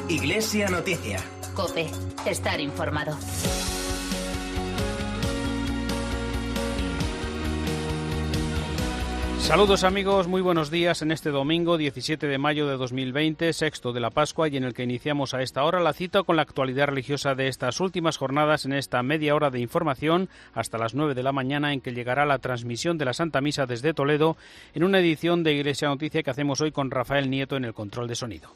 Iglesia Noticia. COPE. Estar informado. Saludos amigos, muy buenos días en este domingo 17 de mayo de 2020, sexto de la Pascua, y en el que iniciamos a esta hora la cita con la actualidad religiosa de estas últimas jornadas en esta media hora de información hasta las 9 de la mañana, en que llegará la transmisión de la Santa Misa desde Toledo en una edición de Iglesia Noticia que hacemos hoy con Rafael Nieto en el control de sonido.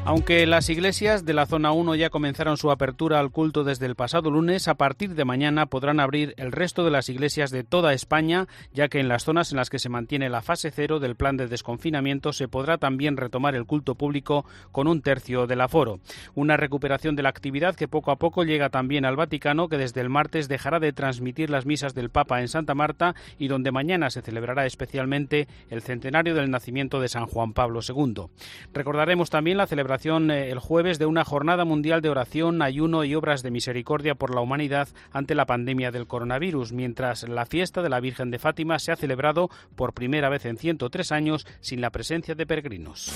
Aunque las iglesias de la zona 1 ya comenzaron su apertura al culto desde el pasado lunes, a partir de mañana podrán abrir el resto de las iglesias de toda España, ya que en las zonas en las que se mantiene la fase 0 del plan de desconfinamiento se podrá también retomar el culto público con un tercio del aforo. Una recuperación de la actividad que poco a poco llega también al Vaticano, que desde el martes dejará de transmitir las misas del Papa en Santa Marta y donde mañana se celebrará especialmente el centenario del nacimiento de San Juan Pablo II. Recordaremos también la celebración el jueves de una jornada mundial de oración, ayuno y obras de misericordia por la humanidad ante la pandemia del coronavirus, mientras la fiesta de la Virgen de Fátima se ha celebrado por primera vez en 103 años sin la presencia de peregrinos.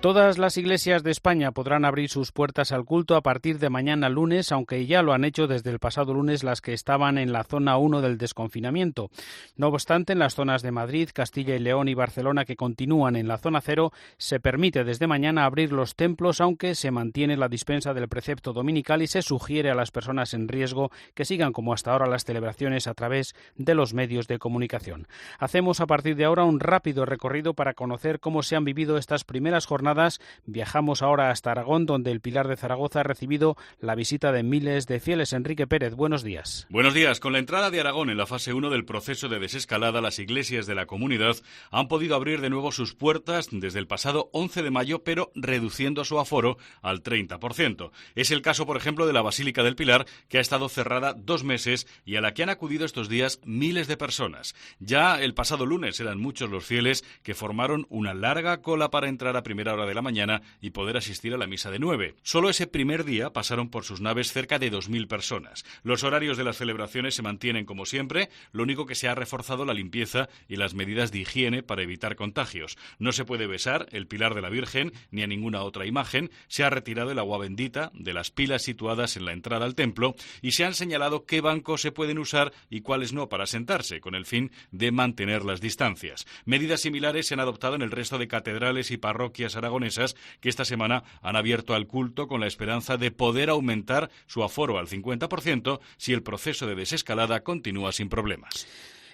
Todas las iglesias de España podrán abrir sus puertas al culto a partir de mañana lunes, aunque ya lo han hecho desde el pasado lunes las que estaban en la zona 1 del desconfinamiento. No obstante, en las zonas de Madrid, Castilla y León y Barcelona, que continúan en la zona 0, se permite desde mañana abrir los templos, aunque se mantiene la dispensa del precepto dominical y se sugiere a las personas en riesgo que sigan como hasta ahora las celebraciones a través de los medios de comunicación. Hacemos a partir de ahora un rápido recorrido para conocer cómo se han vivido estas primeras jornadas. Viajamos ahora hasta Aragón, donde el Pilar de Zaragoza ha recibido la visita de miles de fieles. Enrique Pérez, buenos días. Buenos días. Con la entrada de Aragón en la fase 1 del proceso de desescalada, las iglesias de la comunidad han podido abrir de nuevo sus puertas desde el pasado 11 de mayo, pero reduciendo su aforo al 30%. Es el caso, por ejemplo, de la Basílica del Pilar, que ha estado cerrada 2 meses y a la que han acudido estos días miles de personas. Ya el pasado lunes eran muchos los fieles que formaron una larga cola para entrar a primera hora de la mañana y poder asistir a la misa de 9. Solo ese primer día pasaron por sus naves cerca de 2.000 personas. Los horarios de las celebraciones se mantienen como siempre, lo único que se ha reforzado la limpieza y las medidas de higiene para evitar contagios. No se puede besar el Pilar de la Virgen ni a ninguna otra imagen, se ha retirado el agua bendita de las pilas situadas en la entrada al templo y se han señalado qué bancos se pueden usar y cuáles no para sentarse, con el fin de mantener las distancias. Medidas similares se han adoptado en el resto de catedrales y parroquias aragonesas que esta semana han abierto al culto con la esperanza de poder aumentar su aforo al 50% si el proceso de desescalada continúa sin problemas.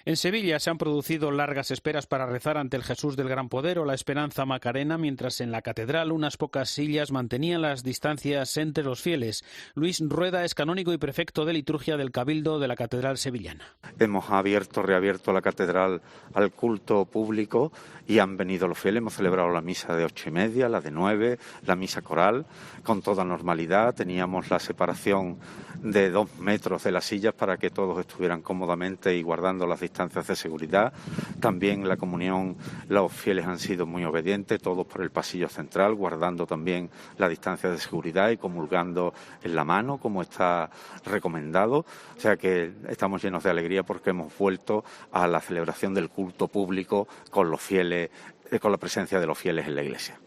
En Sevilla se han producido largas esperas para rezar ante el Jesús del Gran Poder o la Esperanza Macarena, mientras en la catedral unas pocas sillas mantenían las distancias entre los fieles. Luis Rueda es canónigo y prefecto de liturgia del Cabildo de la Catedral Sevillana. Hemos reabierto la catedral al culto público y han venido los fieles. Hemos celebrado la misa de 8:30, la de 9, la misa coral, con toda normalidad. Teníamos la separación de 2 metros de las sillas para que todos estuvieran cómodamente y guardando las distancias de seguridad. También en la comunión los fieles han sido muy obedientes, todos por el pasillo central, guardando también la distancia de seguridad y comulgando en la mano, como está recomendado. O sea que estamos llenos de alegría porque hemos vuelto a la celebración del culto público con los fieles, con la presencia de los fieles en la iglesia.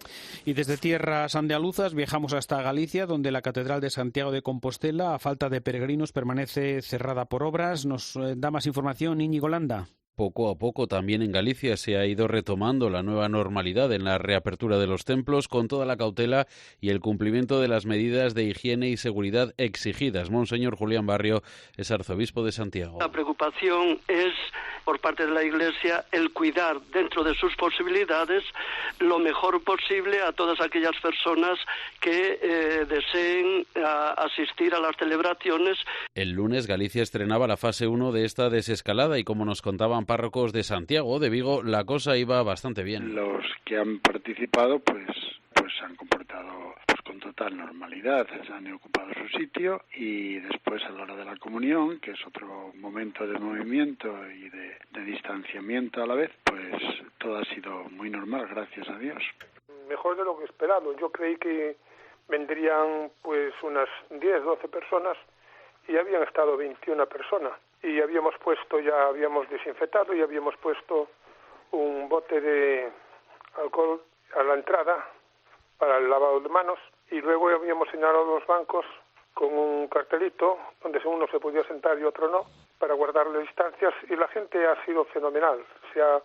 Y desde tierras andaluzas viajamos hasta Galicia, donde la Catedral de Santiago de Compostela, a falta de peregrinos, permanece cerrada por obras. Nos da más información Íñigo Landa. Poco a poco también en Galicia se ha ido retomando la nueva normalidad en la reapertura de los templos con toda la cautela y el cumplimiento de las medidas de higiene y seguridad exigidas. Monseñor Julián Barrio es arzobispo de Santiago. La preocupación es por parte de la Iglesia el cuidar dentro de sus posibilidades lo mejor posible a todas aquellas personas que deseen asistir a las celebraciones. El lunes Galicia estrenaba la fase 1 de esta desescalada y como nos contaban párrocos de Santiago, de Vigo, la cosa iba bastante bien. Los que han participado pues se han comportado con total normalidad, se han ocupado su sitio y después a la hora de la comunión, que es otro momento de movimiento y de distanciamiento a la vez, pues todo ha sido muy normal, gracias a Dios. Mejor de lo que esperado. Yo creí que vendrían pues unas 10, 12 personas y habían estado 21 personas. y habíamos desinfectado y habíamos puesto un bote de alcohol a la entrada para el lavado de manos, y luego habíamos señalado los bancos con un cartelito donde uno se podía sentar y otro no, para guardar las distancias, y la gente ha sido fenomenal, se ha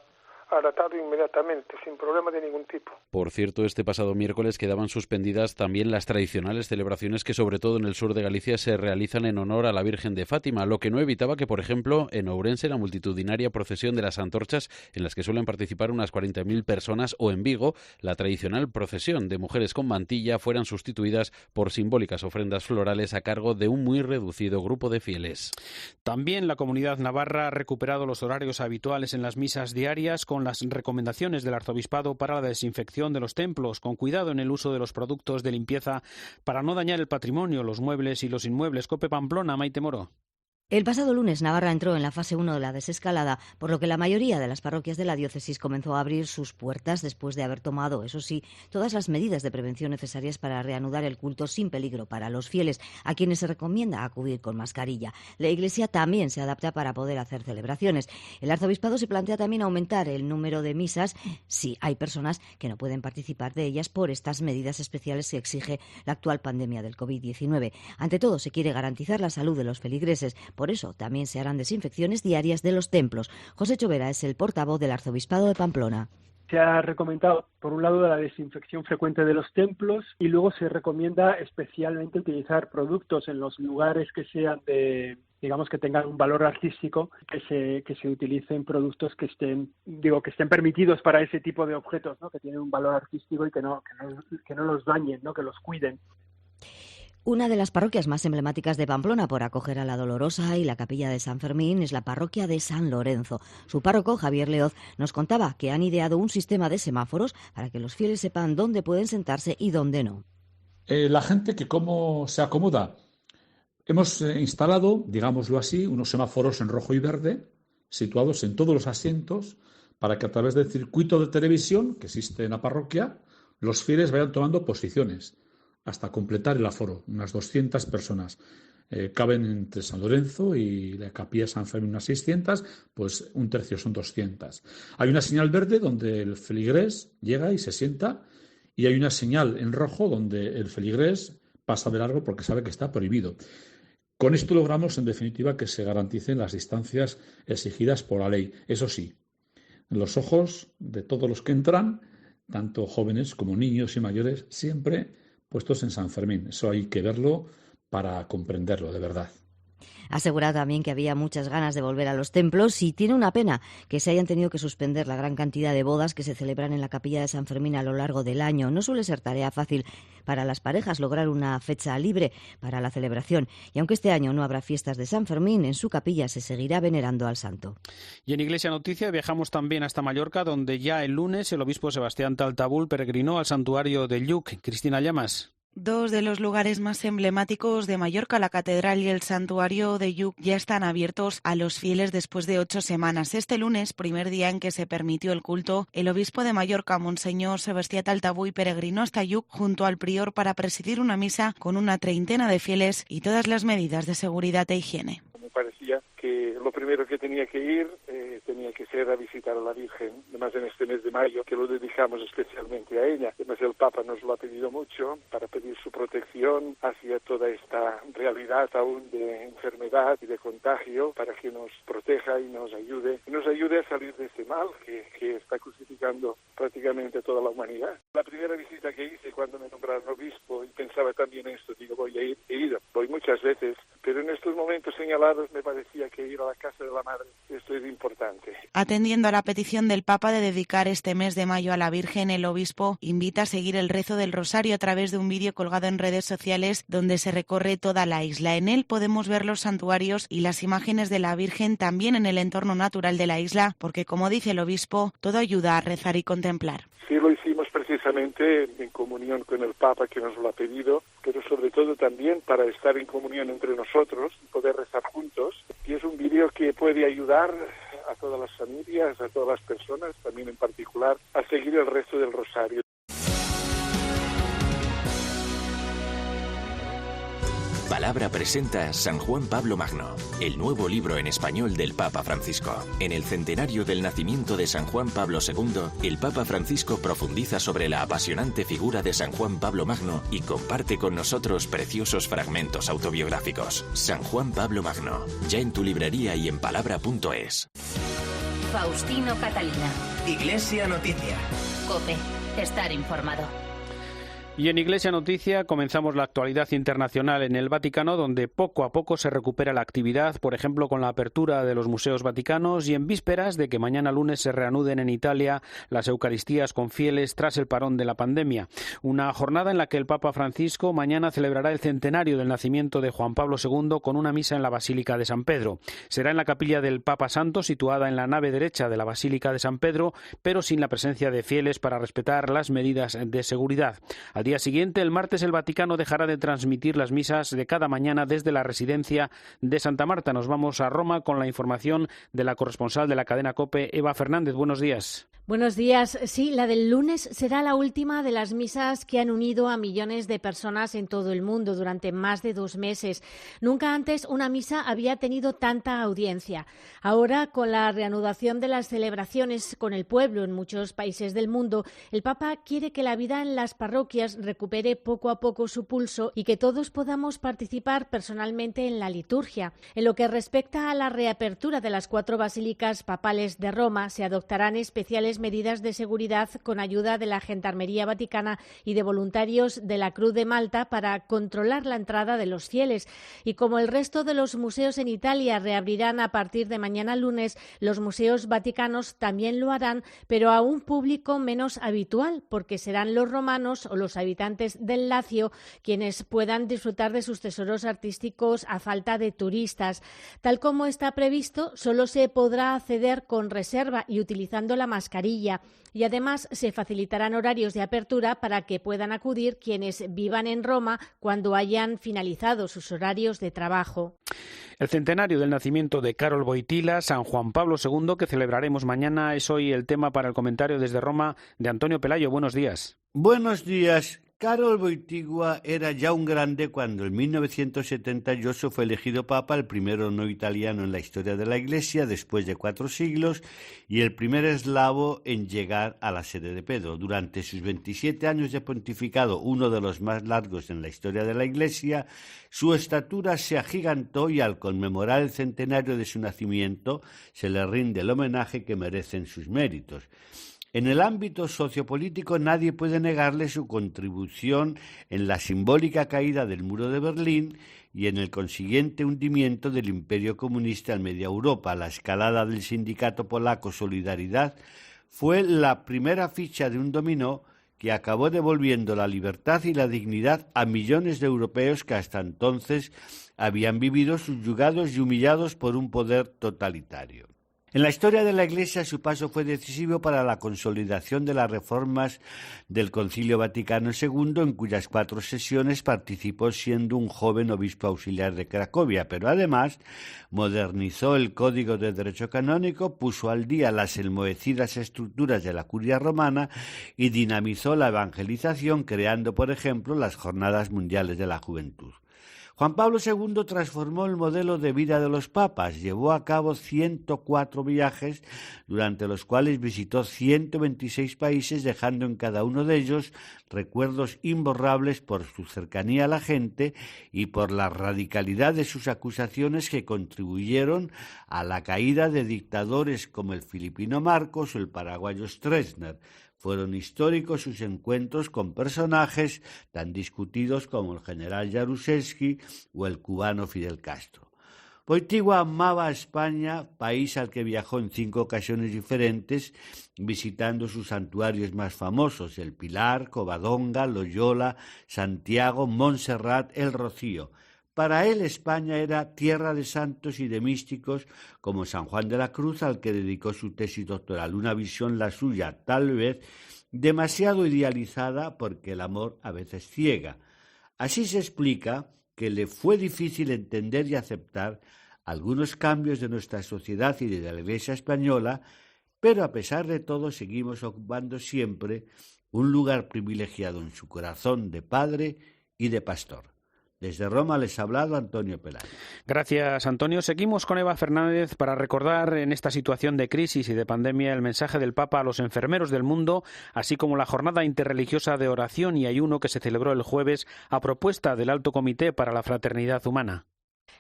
adaptado inmediatamente, sin problema de ningún tipo. Por cierto, este pasado miércoles quedaban suspendidas también las tradicionales celebraciones que sobre todo en el sur de Galicia se realizan en honor a la Virgen de Fátima, lo que no evitaba que, por ejemplo, en Ourense la multitudinaria procesión de las antorchas, en las que suelen participar unas 40.000 personas, o en Vigo la tradicional procesión de mujeres con mantilla, fueran sustituidas por simbólicas ofrendas florales a cargo de un muy reducido grupo de fieles. También la Comunidad Navarra ha recuperado los horarios habituales en las misas diarias, con las recomendaciones del Arzobispado para la desinfección de los templos, con cuidado en el uso de los productos de limpieza para no dañar el patrimonio, los muebles y los inmuebles. COPE Pamplona, Maite Moro. El pasado lunes Navarra entró en la fase 1 de la desescalada, por lo que la mayoría de las parroquias de la diócesis comenzó a abrir sus puertas después de haber tomado, eso sí, todas las medidas de prevención necesarias para reanudar el culto sin peligro para los fieles, a quienes se recomienda acudir con mascarilla. La Iglesia también se adapta para poder hacer celebraciones. El Arzobispado se plantea también aumentar el número de misas si hay personas que no pueden participar de ellas por estas medidas especiales que exige la actual pandemia del COVID-19. Ante todo, se quiere garantizar la salud de los feligreses. Por eso también se harán desinfecciones diarias de los templos. José Chovera es el portavoz del Arzobispado de Pamplona. Se ha recomendado, por un lado, la desinfección frecuente de los templos, y luego se recomienda especialmente utilizar productos en los lugares que sean que tengan un valor artístico, que se utilicen productos que estén permitidos para ese tipo de objetos, ¿no? Que tienen un valor artístico y que no los dañen, ¿no? Que los cuiden. Una de las parroquias más emblemáticas de Pamplona por acoger a la Dolorosa y la capilla de San Fermín es la parroquia de San Lorenzo. Su párroco, Javier Leoz, nos contaba que han ideado un sistema de semáforos para que los fieles sepan dónde pueden sentarse y dónde no. La gente que cómo se acomoda. Hemos instalado, digámoslo así, unos semáforos en rojo y verde situados en todos los asientos para que a través del circuito de televisión que existe en la parroquia los fieles vayan tomando posiciones hasta completar el aforo, unas 200 personas. Caben entre San Lorenzo y la capilla de San Fermín unas 600, pues un tercio son 200. Hay una señal verde donde el feligrés llega y se sienta, y hay una señal en rojo donde el feligrés pasa de largo porque sabe que está prohibido. Con esto logramos, en definitiva, que se garanticen las distancias exigidas por la ley. Eso sí, en los ojos de todos los que entran, tanto jóvenes como niños y mayores, siempre puestos en San Fermín. Eso hay que verlo para comprenderlo, de verdad. Asegura también que había muchas ganas de volver a los templos y tiene una pena que se hayan tenido que suspender la gran cantidad de bodas que se celebran en la capilla de San Fermín a lo largo del año. No suele ser tarea fácil para las parejas lograr una fecha libre para la celebración. Y aunque este año no habrá fiestas de San Fermín, en su capilla se seguirá venerando al santo. Y en Iglesia Noticia viajamos también hasta Mallorca, donde ya el lunes el obispo Sebastián Taltabul peregrinó al santuario de Lluc. Cristina Llamas. Dos de los lugares más emblemáticos de Mallorca, la catedral y el santuario de Lluc, ya están abiertos a los fieles después de 8 semanas. Este lunes, primer día en que se permitió el culto, el obispo de Mallorca, Monseñor Sebastián Taltabul, peregrinó hasta Lluc junto al prior para presidir una misa con una treintena de fieles y todas las medidas de seguridad e higiene. Me parecía que lo primero que tenía que ir tenía que ser a visitar a la Virgen, además en este mes de mayo, que lo dedicamos especialmente a ella. Además el Papa nos lo ha pedido mucho para pedir su protección hacia toda esta realidad aún de enfermedad y de contagio, para que nos proteja y nos ayude a salir de este mal que está crucificando prácticamente toda la humanidad. La primera visita que hice cuando me nombraron obispo, y pensaba también esto, digo, voy a ir, he ido, voy muchas veces, pero en estos momentos señalados me parecía que ir a la casa de la Madre, esto es importante. Atendiendo a la petición del Papa de dedicar este mes de mayo a la Virgen, el obispo invita a seguir el rezo del Rosario a través de un vídeo colgado en redes sociales donde se recorre toda la isla. En él podemos ver los santuarios y las imágenes de la Virgen también en el entorno natural de la isla, porque como dice el obispo, todo ayuda a rezar y contemplar. Sí, lo hicimos precisamente en comunión con el Papa, que nos lo ha pedido, pero sobre todo también para estar en comunión entre nosotros y poder rezar juntos. Y es un vídeo que puede ayudar a todas las familias, a todas las personas, también en particular, a seguir el rezo del Rosario. Palabra presenta San Juan Pablo Magno, el nuevo libro en español del Papa Francisco. En el centenario del nacimiento de San Juan Pablo II, el Papa Francisco profundiza sobre la apasionante figura de San Juan Pablo Magno y comparte con nosotros preciosos fragmentos autobiográficos. San Juan Pablo Magno, ya en tu librería y en palabra.es. Faustino Catalina. Iglesia Noticia. COPE. Estar informado. Y en Iglesia Noticia comenzamos la actualidad internacional en el Vaticano, donde poco a poco se recupera la actividad, por ejemplo con la apertura de los museos vaticanos y en vísperas de que mañana lunes se reanuden en Italia las Eucaristías con fieles tras el parón de la pandemia. Una jornada en la que el Papa Francisco mañana celebrará el centenario del nacimiento de Juan Pablo II con una misa en la Basílica de San Pedro. Será en la capilla del Papa Santo, situada en la nave derecha de la Basílica de San Pedro, pero sin la presencia de fieles para respetar las medidas de seguridad. Al día siguiente, el martes, el Vaticano dejará de transmitir las misas de cada mañana desde la residencia de Santa Marta. Nos vamos a Roma con la información de la corresponsal de la cadena COPE, Eva Fernández. Buenos días. Buenos días. Sí, la del lunes será la última de las misas que han unido a millones de personas en todo el mundo durante más de 2 meses. Nunca antes una misa había tenido tanta audiencia. Ahora, con la reanudación de las celebraciones con el pueblo en muchos países del mundo, el Papa quiere que la vida en las parroquias recupere poco a poco su pulso y que todos podamos participar personalmente en la liturgia. En lo que respecta a la reapertura de las 4 basílicas papales de Roma, se adoptarán especiales medidas de seguridad con ayuda de la Gendarmería Vaticana y de voluntarios de la Cruz de Malta para controlar la entrada de los fieles. Y como el resto de los museos en Italia reabrirán a partir de mañana lunes, los museos vaticanos también lo harán, pero a un público menos habitual, porque serán los romanos o los habitantes del Lacio quienes puedan disfrutar de sus tesoros artísticos a falta de turistas. Tal como está previsto, solo se podrá acceder con reserva y utilizando la mascarilla. Y además se facilitarán horarios de apertura para que puedan acudir quienes vivan en Roma cuando hayan finalizado sus horarios de trabajo. El centenario del nacimiento de Karol Wojtyła, San Juan Pablo II, que celebraremos mañana, es hoy el tema para el comentario desde Roma de Antonio Pelayo. Buenos días. Buenos días. Karol Wojtyła era ya un grande cuando en 1978 fue elegido papa, el primero no italiano en la historia de la Iglesia después de 4 siglos y el primer eslavo en llegar a la sede de Pedro. Durante sus 27 años de pontificado, uno de los más largos en la historia de la Iglesia, su estatura se agigantó y al conmemorar el centenario de su nacimiento se le rinde el homenaje que merecen sus méritos. En el ámbito sociopolítico nadie puede negarle su contribución en la simbólica caída del muro de Berlín y en el consiguiente hundimiento del imperio comunista en media Europa. La escalada del sindicato polaco Solidaridad fue la primera ficha de un dominó que acabó devolviendo la libertad y la dignidad a millones de europeos que hasta entonces habían vivido subyugados y humillados por un poder totalitario. En la historia de la Iglesia su paso fue decisivo para la consolidación de las reformas del Concilio Vaticano II, en cuyas 4 sesiones participó siendo un joven obispo auxiliar de Cracovia, pero además modernizó el Código de Derecho Canónico, puso al día las enmohecidas estructuras de la Curia Romana y dinamizó la evangelización, creando, por ejemplo, las Jornadas Mundiales de la Juventud. Juan Pablo II transformó el modelo de vida de los papas, llevó a cabo 104 viajes, durante los cuales visitó 126 países, dejando en cada uno de ellos recuerdos imborrables por su cercanía a la gente y por la radicalidad de sus acusaciones que contribuyeron a la caída de dictadores como el filipino Marcos o el paraguayo Stroessner. Fueron históricos sus encuentros con personajes tan discutidos como el general Jaruzelski o el cubano Fidel Castro. Wojtyła amaba a España, país al que viajó en 5 ocasiones diferentes, visitando sus santuarios más famosos, el Pilar, Covadonga, Loyola, Santiago, Montserrat, El Rocío. Para él España era tierra de santos y de místicos como San Juan de la Cruz, al que dedicó su tesis doctoral, una visión la suya, tal vez demasiado idealizada porque el amor a veces ciega. Así se explica que le fue difícil entender y aceptar algunos cambios de nuestra sociedad y de la Iglesia española, pero a pesar de todo seguimos ocupando siempre un lugar privilegiado en su corazón de padre y de pastor. Desde Roma les ha hablado Antonio Pelayo. Gracias, Antonio. Seguimos con Eva Fernández para recordar en esta situación de crisis y de pandemia el mensaje del Papa a los enfermeros del mundo, así como la jornada interreligiosa de oración y ayuno que se celebró el jueves a propuesta del Alto Comité para la Fraternidad Humana.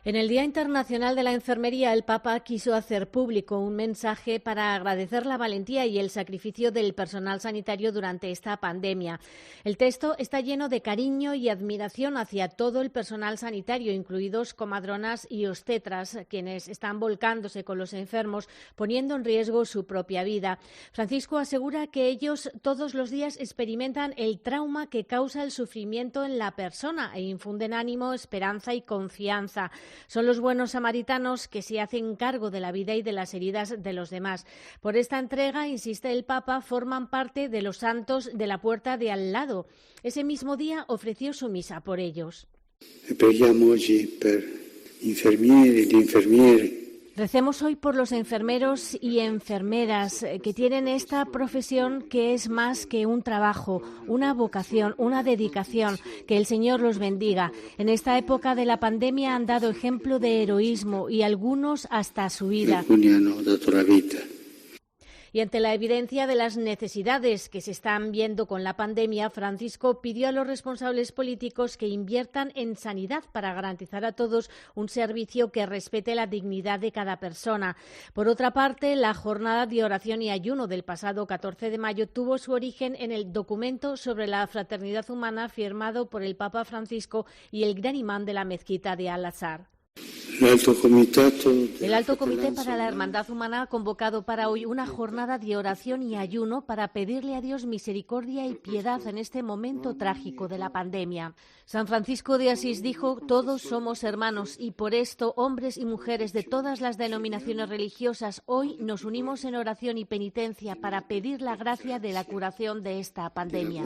En el Día Internacional de la Enfermería, el Papa quiso hacer público un mensaje para agradecer la valentía y el sacrificio del personal sanitario durante esta pandemia. El texto está lleno de cariño y admiración hacia todo el personal sanitario, incluidos comadronas y obstetras, quienes están volcándose con los enfermos, poniendo en riesgo su propia vida. Francisco asegura que ellos todos los días experimentan el trauma que causa el sufrimiento en la persona e infunden ánimo, esperanza y confianza. Son los buenos samaritanos que se hacen cargo de la vida y de las heridas de los demás. Por esta entrega, insiste el Papa, forman parte de los santos de la puerta de al lado. Ese mismo día ofreció su misa por ellos. Preghiamo oggi per infermieri e infermiere. Recemos hoy por los enfermeros y enfermeras que tienen esta profesión que es más que un trabajo, una vocación, una dedicación. Que el Señor los bendiga. En esta época de la pandemia han dado ejemplo de heroísmo y algunos hasta su vida. Alcuni hanno dato la vita. Y ante la evidencia de las necesidades que se están viendo con la pandemia, Francisco pidió a los responsables políticos que inviertan en sanidad para garantizar a todos un servicio que respete la dignidad de cada persona. Por otra parte, la jornada de oración y ayuno del pasado 14 de mayo tuvo su origen en el documento sobre la fraternidad humana firmado por el Papa Francisco y el gran imán de la mezquita de Al-Azhar. El Alto Comité para la Hermandad Humana ha convocado para hoy una jornada de oración y ayuno para pedirle a Dios misericordia y piedad en este momento trágico de la pandemia. San Francisco de Asís dijo: todos somos hermanos y por esto hombres y mujeres de todas las denominaciones religiosas hoy nos unimos en oración y penitencia para pedir la gracia de la curación de esta pandemia.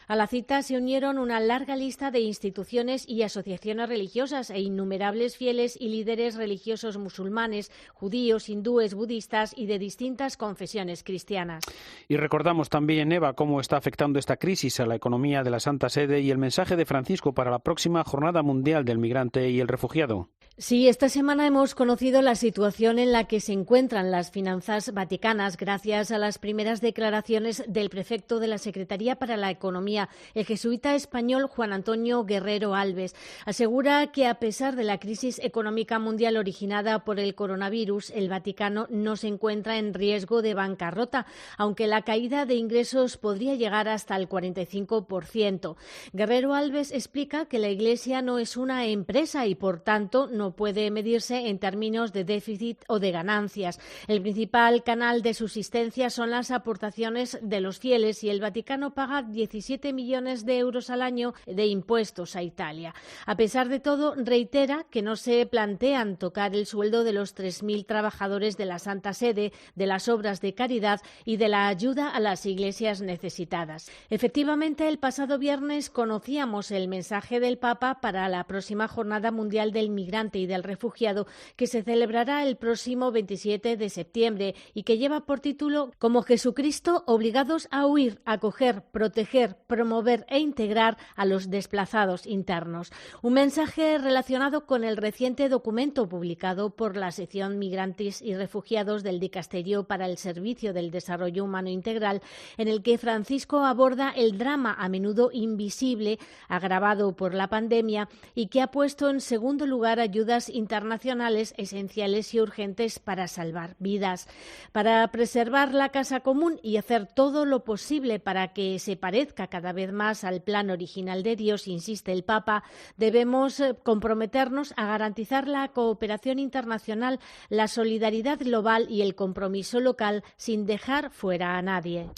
A la cita se unieron una larga lista de instituciones y asociaciones religiosas e innumerables fieles y líderes religiosos musulmanes, judíos, hindúes, budistas y de distintas confesiones cristianas. Y recordamos también, Eva, cómo está afectando esta crisis a la economía de la Santa Sede y el mensaje de Francisco para la próxima Jornada Mundial del Migrante y el Refugiado. Sí, esta semana hemos conocido la situación en la que se encuentran las finanzas vaticanas gracias a las primeras declaraciones del prefecto de la Secretaría para la Economía, el jesuita español Juan Antonio Guerrero Alves. Asegura que a pesar de la crisis económica mundial originada por el coronavirus, el Vaticano no se encuentra en riesgo de bancarrota, aunque la caída de ingresos podría llegar hasta el 45%. Guerrero Alves explica que la Iglesia no es una empresa y, por tanto, no puede medirse en términos de déficit o de ganancias. El principal canal de subsistencia son las aportaciones de los fieles y el Vaticano paga 17 millones de euros al año de impuestos a Italia. A pesar de todo, reitera que no se plantean tocar el sueldo de los 3.000 trabajadores de la Santa Sede, de las obras de caridad y de la ayuda a las iglesias necesitadas. Efectivamente, el pasado viernes conocíamos el mensaje del Papa para la próxima Jornada Mundial del Migrante y del Refugiado, que se celebrará el próximo 27 de septiembre y que lleva por título Como Jesucristo, obligados a huir, acoger, proteger, promover e integrar a los desplazados internos. Un mensaje relacionado con el reciente documento publicado por la sección Migrantes y Refugiados del Dicasterio para el Servicio del Desarrollo Humano Integral, en el que Francisco aborda el drama a menudo invisible agravado por la pandemia y que ha puesto en segundo lugar ayudas internacionales esenciales y urgentes para salvar vidas. Para preservar la casa común y hacer todo lo posible para que se parezca cada vez más al plan original de Dios, insiste el Papa, debemos comprometernos a garantizar la cooperación internacional, la solidaridad global y el compromiso local sin dejar fuera a nadie.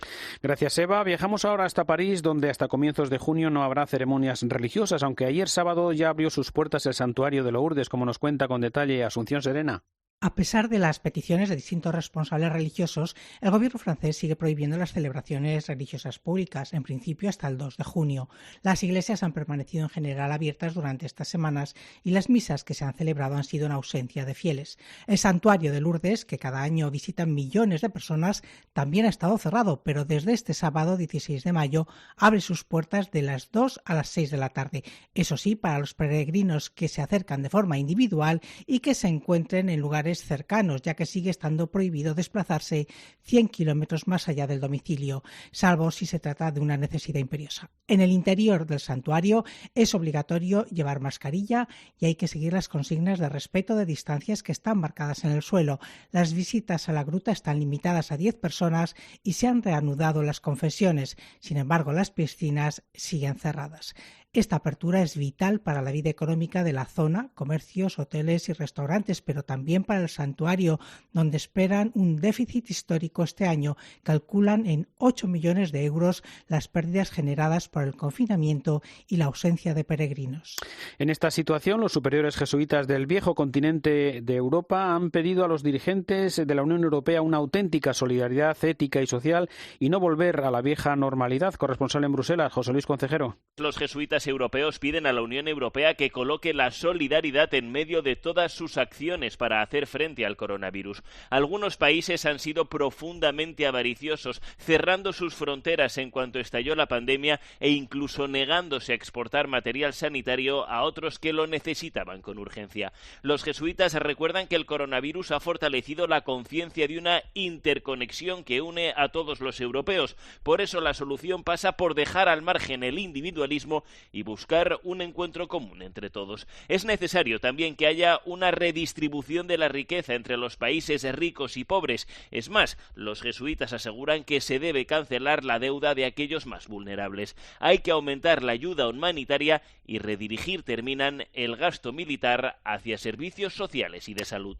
Gracias, Eva. Viajamos ahora hasta París, donde hasta comienzos de junio no habrá ceremonias religiosas, aunque ayer sábado ya abrió sus puertas el santuario de Lourdes, como nos cuenta con detalle Asunción Serena. A pesar de las peticiones de distintos responsables religiosos, el gobierno francés sigue prohibiendo las celebraciones religiosas públicas, en principio hasta el 2 de junio. Las iglesias han permanecido en general abiertas durante estas semanas y las misas que se han celebrado han sido en ausencia de fieles. El santuario de Lourdes, que cada año visitan millones de personas, también ha estado cerrado, pero desde este sábado 16 de mayo abre sus puertas de las 2 a las 6 de la tarde. Eso sí, para los peregrinos que se acercan de forma individual y que se encuentren en lugares cercanos, ya que sigue estando prohibido desplazarse 100 kilómetros más allá del domicilio, salvo si se trata de una necesidad imperiosa. En el interior del santuario es obligatorio llevar mascarilla y hay que seguir las consignas de respeto de distancias que están marcadas en el suelo. Las visitas a la gruta están limitadas a 10 personas y se han reanudado las confesiones. Sin embargo, las piscinas siguen cerradas. Esta apertura es vital para la vida económica de la zona, comercios, hoteles y restaurantes, pero también para el santuario, donde esperan un déficit histórico este año. Calculan en 8 millones de euros las pérdidas generadas por el confinamiento y la ausencia de peregrinos. En esta situación, los superiores jesuitas del viejo continente de Europa han pedido a los dirigentes de la Unión Europea una auténtica solidaridad ética y social y no volver a la vieja normalidad. Corresponsal en Bruselas, José Luis Concejero. Los jesuitas europeos piden a la Unión Europea que coloque la solidaridad en medio de todas sus acciones para hacer frente al coronavirus. Algunos países han sido profundamente avariciosos, cerrando sus fronteras en cuanto estalló la pandemia e incluso negándose a exportar material sanitario a otros que lo necesitaban con urgencia. Los jesuitas recuerdan que el coronavirus ha fortalecido la conciencia de una interconexión que une a todos los europeos. Por eso la solución pasa por dejar al margen el individualismo y buscar un encuentro común entre todos. Es necesario también que haya una redistribución de la riqueza entre los países ricos y pobres. Es más, los jesuitas aseguran que se debe cancelar la deuda de aquellos más vulnerables. Hay que aumentar la ayuda humanitaria y redirigir, terminan, el gasto militar hacia servicios sociales y de salud.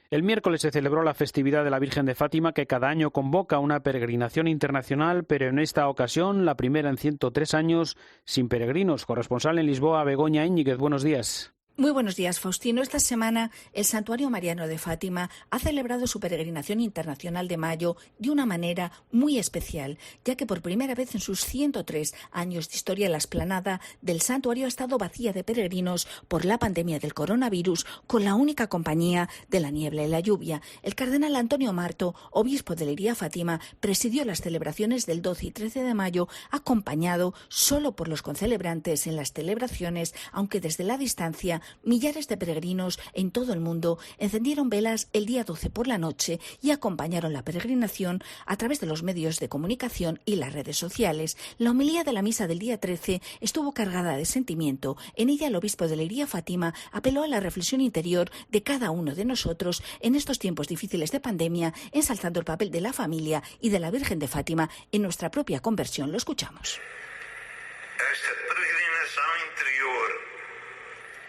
El miércoles se celebró la festividad de la Virgen de Fátima, que cada año convoca una peregrinación internacional, pero en esta ocasión la primera en 103 años sin peregrinos. Corresponsal en Lisboa, Begoña Íñiguez, buenos días. Muy buenos días, Faustino. Esta semana el Santuario Mariano de Fátima ha celebrado su peregrinación internacional de mayo de una manera muy especial, ya que por primera vez en sus 103 años de historia la explanada del santuario ha estado vacía de peregrinos por la pandemia del coronavirus, con la única compañía de la niebla y la lluvia. El cardenal Antonio Marto, obispo de Leiria Fátima, presidió las celebraciones del 12 y 13 de mayo, acompañado solo por los concelebrantes en las celebraciones, aunque desde la distancia millares de peregrinos en todo el mundo encendieron velas el día 12 por la noche y acompañaron la peregrinación a través de los medios de comunicación y las redes sociales. La homilía de la misa del día 13 estuvo cargada de sentimiento. En ella el obispo de Leiria Fátima apeló a la reflexión interior de cada uno de nosotros en estos tiempos difíciles de pandemia, ensalzando el papel de la familia y de la Virgen de Fátima en nuestra propia conversión. Lo escuchamos.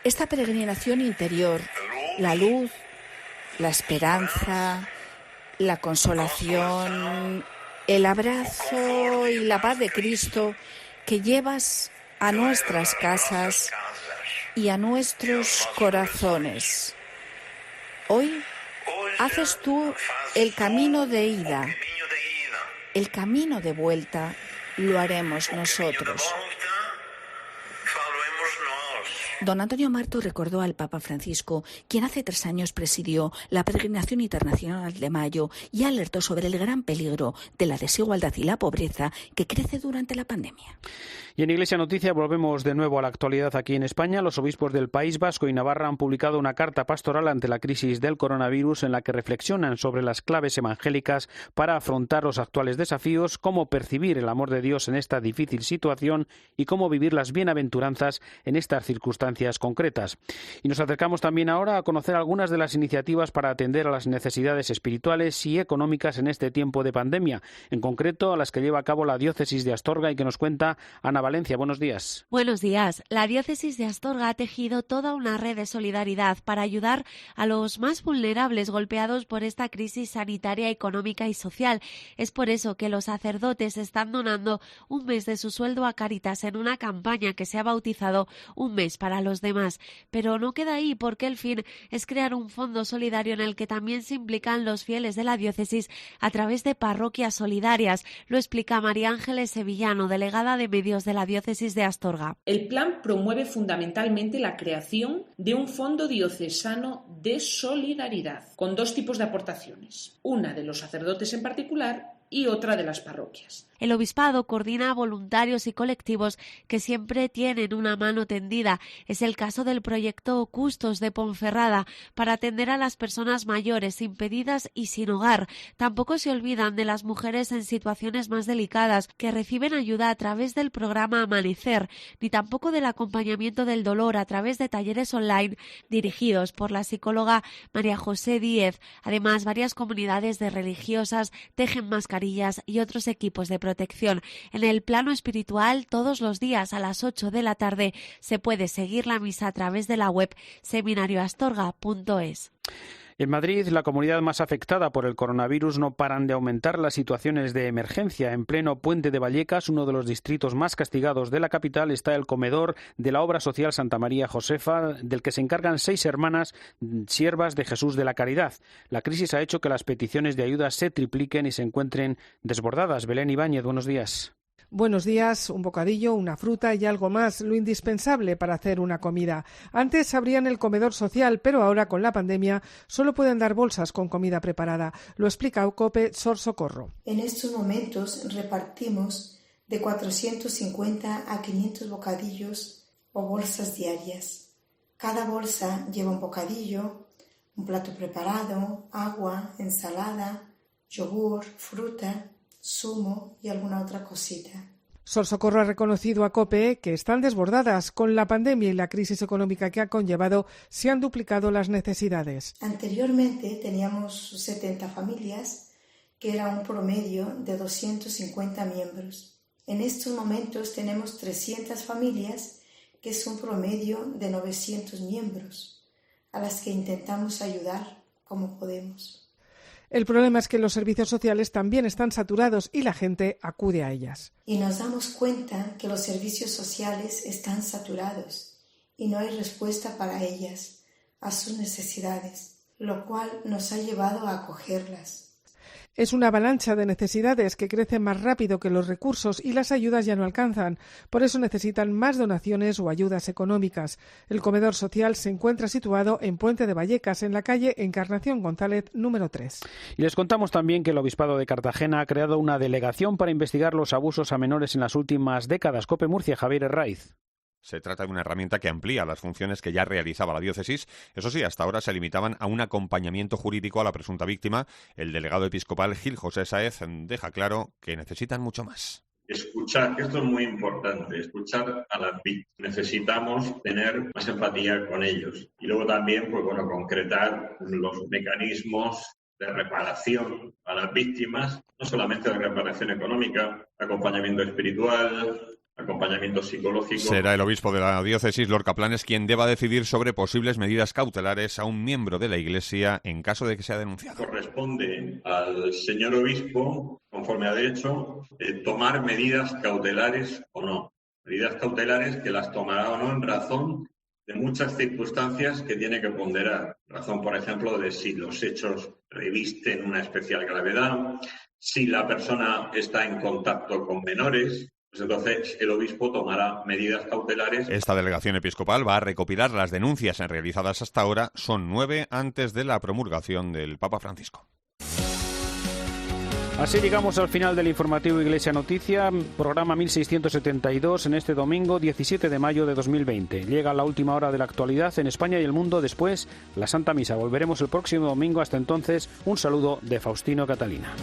Esta peregrinación interior, la luz, la esperanza, la consolación, el abrazo y la paz de Cristo que llevas a nuestras casas y a nuestros corazones. Hoy haces tú el camino de ida, el camino de vuelta lo haremos nosotros. Don Antonio Marto recordó al Papa Francisco, quien hace 3 años presidió la peregrinación internacional de mayo y alertó sobre el gran peligro de la desigualdad y la pobreza que crece durante la pandemia. Y en Iglesia Noticia volvemos de nuevo a la actualidad aquí en España. Los obispos del País Vasco y Navarra han publicado una carta pastoral ante la crisis del coronavirus en la que reflexionan sobre las claves evangélicas para afrontar los actuales desafíos, cómo percibir el amor de Dios en esta difícil situación y cómo vivir las bienaventuranzas en estas circunstancias concretas. Y nos acercamos también ahora a conocer algunas de las iniciativas para atender a las necesidades espirituales y económicas en este tiempo de pandemia, en concreto a las que lleva a cabo la diócesis de Astorga y que nos cuenta Ana Valencia. Buenos días. Buenos días. La diócesis de Astorga ha tejido toda una red de solidaridad para ayudar a los más vulnerables golpeados por esta crisis sanitaria, económica y social. Es por eso que los sacerdotes están donando un mes de su sueldo a Cáritas en una campaña que se ha bautizado Un mes para para los demás. Pero no queda ahí, porque el fin es crear un fondo solidario en el que también se implican los fieles de la diócesis a través de parroquias solidarias. Lo explica María Ángeles Sevillano, delegada de medios de la diócesis de Astorga. El plan promueve fundamentalmente la creación de un fondo diocesano de solidaridad, con dos tipos de aportaciones, una de los sacerdotes en particular y otra de las parroquias. El obispado coordina voluntarios y colectivos que siempre tienen una mano tendida. Es el caso del proyecto Custos de Ponferrada, para atender a las personas mayores, impedidas y sin hogar. Tampoco se olvidan de las mujeres en situaciones más delicadas, que reciben ayuda a través del programa Amanecer, ni tampoco del acompañamiento del dolor a través de talleres online dirigidos por la psicóloga María José Díez. Además, varias comunidades de religiosas tejen mascarillas y otros equipos de protección. En el plano espiritual, todos los días a las 8 de la tarde se puede seguir la misa a través de la web seminarioastorga.es. En Madrid, la comunidad más afectada por el coronavirus, no paran de aumentar las situaciones de emergencia. En pleno Puente de Vallecas, uno de los distritos más castigados de la capital, está el comedor de la obra social Santa María Josefa, del que se encargan 6 hermanas siervas de Jesús de la Caridad. La crisis ha hecho que las peticiones de ayuda se tripliquen y se encuentren desbordadas. Belén Ibáñez, buenos días. Buenos días, un bocadillo, una fruta y algo más, lo indispensable para hacer una comida. Antes abrían el comedor social, pero ahora con la pandemia solo pueden dar bolsas con comida preparada. Lo explica COPE Sor Socorro. En estos momentos repartimos de 450 a 500 bocadillos o bolsas diarias. Cada bolsa lleva un bocadillo, un plato preparado, agua, ensalada, yogur, fruta, zumo y alguna otra cosita. Sor Socorro ha reconocido a COPE que están desbordadas. Con la pandemia y la crisis económica que ha conllevado, se han duplicado las necesidades. Anteriormente teníamos 70 familias, que era un promedio de 250 miembros. En estos momentos tenemos 300 familias, que es un promedio de 900 miembros, a las que intentamos ayudar como podemos. El problema es que los servicios sociales también están saturados y la gente acude a ellas. Y nos damos cuenta que los servicios sociales están saturados y no hay respuesta para ellas, a sus necesidades, lo cual nos ha llevado a acogerlas. Es una avalancha de necesidades que crece más rápido que los recursos y las ayudas ya no alcanzan. Por eso necesitan más donaciones o ayudas económicas. El comedor social se encuentra situado en Puente de Vallecas, en la calle Encarnación González, número 3. Y les contamos también que el Obispado de Cartagena ha creado una delegación para investigar los abusos a menores en las últimas décadas. COPE Murcia, Javier Herraiz. Se trata de una herramienta que amplía las funciones que ya realizaba la diócesis. Eso sí, hasta ahora se limitaban a un acompañamiento jurídico a la presunta víctima. El delegado episcopal Gil José Sáez deja claro que necesitan mucho más. Escuchar, esto es muy importante, escuchar a las víctimas. Necesitamos tener más empatía con ellos. Y luego también, concretar los mecanismos de reparación a las víctimas, no solamente de reparación económica, acompañamiento espiritual, acompañamiento psicológico. Será el obispo de la diócesis, Lorca Planes, quien deba decidir sobre posibles medidas cautelares a un miembro de la Iglesia en caso de que sea denunciado. Corresponde al señor obispo, conforme a derecho, tomar medidas cautelares o no. Medidas cautelares que las tomará o no en razón de muchas circunstancias que tiene que ponderar. Razón, por ejemplo, de si los hechos revisten una especial gravedad, si la persona está en contacto con menores. Pues entonces el obispo tomará medidas cautelares. Esta delegación episcopal va a recopilar las denuncias realizadas hasta ahora. Son 9 antes de la promulgación del Papa Francisco. Así llegamos al final del informativo Iglesia Noticia, programa 1672 en este domingo 17 de mayo de 2020. Llega la última hora de la actualidad en España y el mundo, después la Santa Misa. Volveremos el próximo domingo. Hasta entonces, un saludo de Faustino Catalina.